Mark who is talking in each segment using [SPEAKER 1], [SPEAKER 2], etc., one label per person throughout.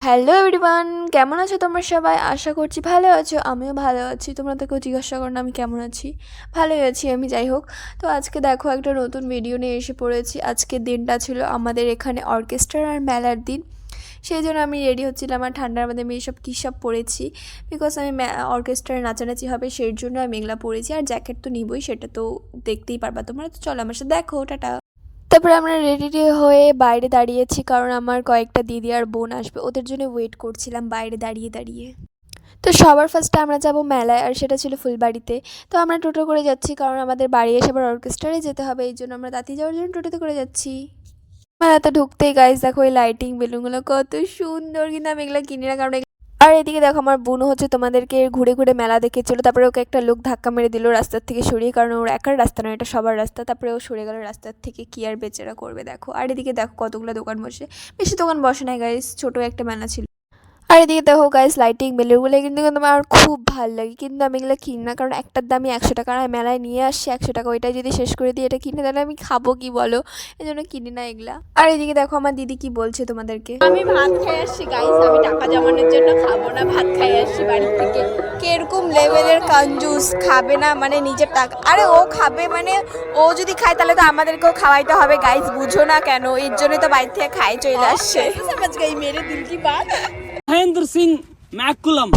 [SPEAKER 1] Hello everyone, কেমন আছো তোমরা সবাই? আশা করছি ভালো আছো। আমিও ভালো আছি। তোমরা তো কেউ জিজ্ঞাসা করো না আমি কেমন আছি। ভালোই আছি আমি, যাই হোক। তো আজকে দেখো একটা নতুন ভিডিও নিয়ে এসে পড়েছি। আজকের দিনটা ছিল আমাদের এখানে অর্কেস্ট্রা আর মেলার দিন। সেই জন্য আমি রেডি হচ্ছিলাম, আর ঠান্ডার মধ্যে আমি এইসব কী সব পরেছি, বিকজ আমি অর্কেস্ট্রায় নাচানাচি হবে সেই জন্য আমি এগুলা পরেছি। আর জ্যাকেট তো নিবই, সেটা তো দেখতেই পারবা তোমরা। তো চলো আমার সাথে দেখো, টাটা। তারপরে আমরা রেডি হয়ে বাইরে দাঁড়িয়েছি, কারণ আমার কয়েকটা দিদি আর বোন আসবে, ওদের জন্য ওয়েট করছিলাম বাইরে দাঁড়িয়ে দাঁড়িয়ে। তো সবার ফার্স্টে আমরা যাব মেলায়, আর সেটা ছিল ফুলবাড়িতে। তো আমরা টোটো করে যাচ্ছি, কারণ আমাদের বাড়ি এসে আবার অর্কেস্ট্রায় যেতে হবে, এই জন্য আমরা তাঁতি যাওয়ার জন্য টোটোতে করে যাচ্ছি। মেলাতে ঢুকতেই গাইস দেখো এই লাইটিং বেলুনগুলো কত সুন্দর, কিন্তু আমি এগুলো কিনি না, কারণ আর এদিকে দেখো আমার বোন হচ্ছে তোমাদেরকে ঘুরে ঘুরে মেলা দেখেছিল। তারপরে ওকে একটা লোক ধাক্কা মেরে দিল রাস্তার থেকে সরিয়ে, কারণ ওর একার রাস্তা নয়, এটা সবার রাস্তা। তারপরে ও সরে গেল রাস্তার থেকে, কি আর বেচারা করবে দেখো। আর এদিকে দেখো কতগুলো দোকান বসে, বেশি দোকান বসে নাই গাইস, ছোটো একটা মেলা ছিল। আর এদিকে দেখো গাইস লাইটিং বেলুনগুলো কিন্তু আমার খুব ভালো লাগে, কিন্তু আমি এগুলো কিনি না, কারণ একটার দামই 100 টাকা। আর মেলায় নিয়ে আসছি 100 টাকা, ওইটাই যদি শেষ করে দিই এটা কিনে, তাহলে আমি খাবো কি বলো, এই জন্য কিনি না এগুলা। আর এদিকে দেখো আমার দিদি কি বলছে তোমাদেরকে।
[SPEAKER 2] আমি ভাত খাই আসছি গাইস, আমি টাকা জমানোর জন্য খাবো না, ভাত খাই আসছি বাড়ি থেকে। কিরকম লেভেলের কঞ্জুস, খাবে না মানে নিজের টাকা, আরে ও খাবে মানে ও যদি খায় তাহলে তো আমাদেরকেও খাওয়াইতে হবে গাইস, বুঝো না কেন? এর জন্যই তো বাড়ি থেকে খাই চলে আসছে। समझ गई मेरे दिल की बात।
[SPEAKER 3] মহেন্দ্র সিং ম্যাকুলাম।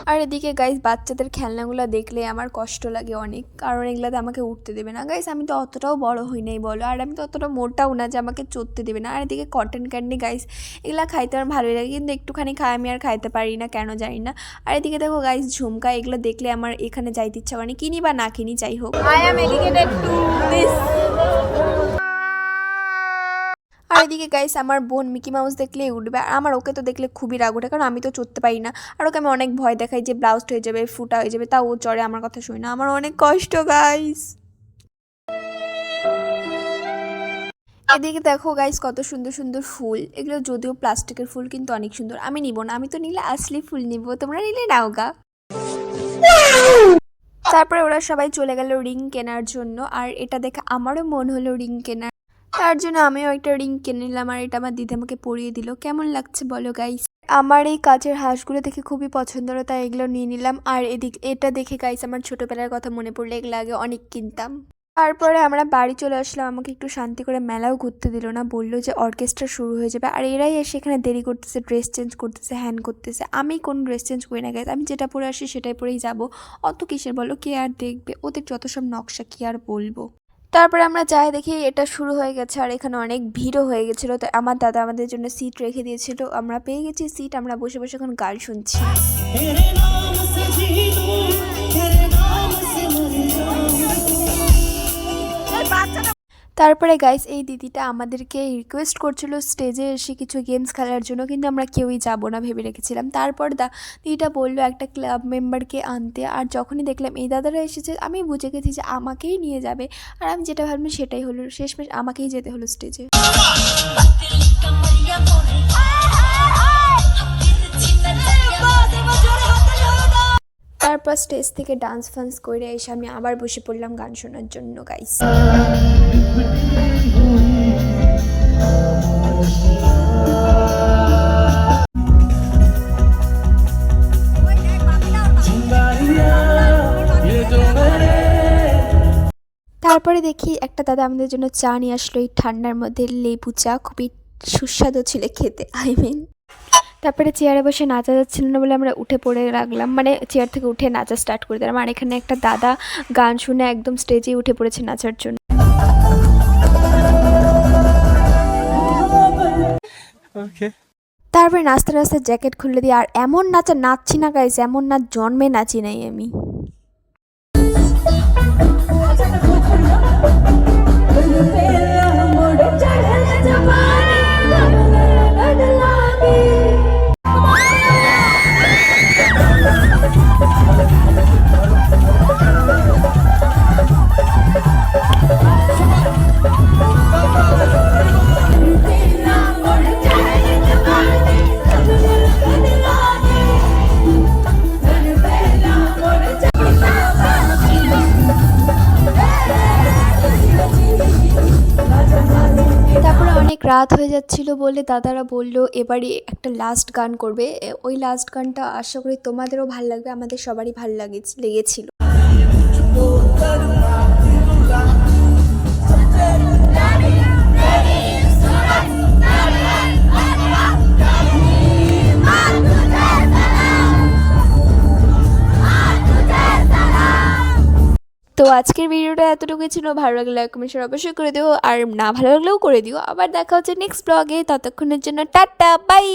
[SPEAKER 1] আর এদিকে গাইস বাচ্চাদের খেলনাগুলো দেখলে আমার কষ্ট লাগে অনেক, কারণ এগুলাতে আমাকে উঠতে দেবে না গাইস। আমি তো অতটাও বড় হই নাই বলো, আর আমি তো অতটা মোটাও না যে আমাকে চড়তে দেবে না। আর এদিকে কটন ক্যান্ডি গাইস, এগুলা খাইতে আমার ভালোই লাগে, কিন্তু একটুখানি খাই, আমি আর খাইতে পারি না কেন জানি না। আর এদিকে দেখো গাইস ঝুমকা, এগুলো দেখলে আমার এখানে যাইতে ইচ্ছা করে, কিনি বা না কিনি যাই হোক।
[SPEAKER 2] I am educated to this.
[SPEAKER 1] আর এদিকে গাইস আমার বোন মিকি মাউস দেখলেই উঠবে, আর আমার ওকে তো দেখলে খুবই রাগ ওঠে, কারণ আমি তো চড়তে পারি না। আর ওকে আমি অনেক ভয় দেখাই যে ব্লাউজড হয়ে যাবে, ফুটা হয়ে যাবে, তা ও চড়ে, আমার কথা শুনে না, আমার অনেক কষ্ট গাইস। এদিকে দেখো গাইস কত সুন্দর সুন্দর ফুল, এগুলো যদিও প্লাস্টিকের ফুল কিন্তু অনেক সুন্দর। আমি নিব না, আমি তো নিলে আসলি ফুল নিব, তোমরা নিলে নাও গা। তারপরে ওরা সবাই চলে গেল রিং কেনার জন্য, আর এটা দেখে আমারও মন হলো রিং কেনার, তার জন্য আমিও একটা রিং কিনে নিলাম। আর এটা আমার দিদি আমাকে পরিয়ে দিল। কেমন লাগছে বলো গাইস? আমার এই কাচের হাঁসগুলো দেখে খুবই পছন্দ হলো, তাই এগুলো নিয়ে নিলাম। আর এটা দেখে গাইস আমার ছোটোবেলার কথা মনে পড়লে, এগুলো আগে অনেক কিনতাম। তারপরে আমরা বাড়ি চলে আসলাম, আমাকে একটু শান্তি করে মেলাও ঘুরতে দিল না, বললো যে অর্কেস্ট্রা শুরু হয়ে যাবে। আর এরাই এসে এখানে দেরি করতেছে, ড্রেস চেঞ্জ করতেছে, হ্যান করতেছে। আমি কোন ড্রেস চেঞ্জ করি না গাইস, আমি যেটা পরে আসি সেটাই পরেই যাব। অত কিসের বলো, কে আর দেখবে, ওদের যত সব নকশা কি আর বলবো। তারপরে আমরা যাই দেখি এটা শুরু হয়ে গেছে, আর এখানে অনেক ভিড়ও হয়ে গেছিলো। তো আমার দাদা আমাদের জন্য সিট রেখে দিয়েছিল, আমরা পেয়ে গেছি সিট। আমরা বসে বসে এখন গান শুনছি। তারপরে গাইস এই দিদিটা আমাদেরকে রিকোয়েস্ট করছিল স্টেজে এসে কিছু গেমস খেলার জন্য, কিন্তু আমরা কেউই যাব না ভেবে রেখেছিলাম। তারপর দিদিটা বললো একটা ক্লাব মেম্বারকে আনতে, আর যখনই দেখলাম এই দাদারা এসেছে আমি বুঝে গেছি যে আমাকেই নিয়ে যাবে। আর আমি যেটা ভাবলাম সেটাই হলো, শেষমেশ আমাকেই যেতে হলো স্টেজে। তারপর স্টেজ থেকে ডান্স ফান্স করে এসে আমি আবার বসে পড়লাম গান শোনার জন্য গাইস। তারপরে দেখি একটা দাদা আমাদের জন্য চা নিয়ে আসলো, এই ঠান্ডার মধ্যে লেবু চা, খুবই সুস্বাদু ছিল খেতে, তারপরে চেয়ারে বসে নাচা যাচ্ছিল না বলে আমরা উঠে পড়ে রাখলাম, মানে চেয়ার থেকে উঠে নাচা স্টার্ট করে দিলাম। আর এখানে একটা দাদা গান শুনে একদম স্টেজে উঠে পড়েছে নাচার জন্য। তারপরে নাচতে নাচতে জ্যাকেট খুলে দিয়ে আর এমন নাচছি না গাইস, এমন নাচ জন্মে নাচি নাই আমি। রাত হয়ে যাচ্ছিল বলে দাদারা বলল এবারে একটা লাস্ট গান করবে। ওই লাস্ট গানটা আশা করি তোমাদেরও ভাল লাগবে, আমাদের সবারই ভাল লেগেছিল। তো আজকের ভিডিওটা এতটুকুই ছিল। ভালো লাগলে লাইক কমেন্ট শেয়ার অবশ্যই করে দিও, আর না ভালো লাগলেও করে দিও। আবার দেখা হচ্ছে নেক্সট ব্লগে, ততক্ষণের জন্য টাটা বাই।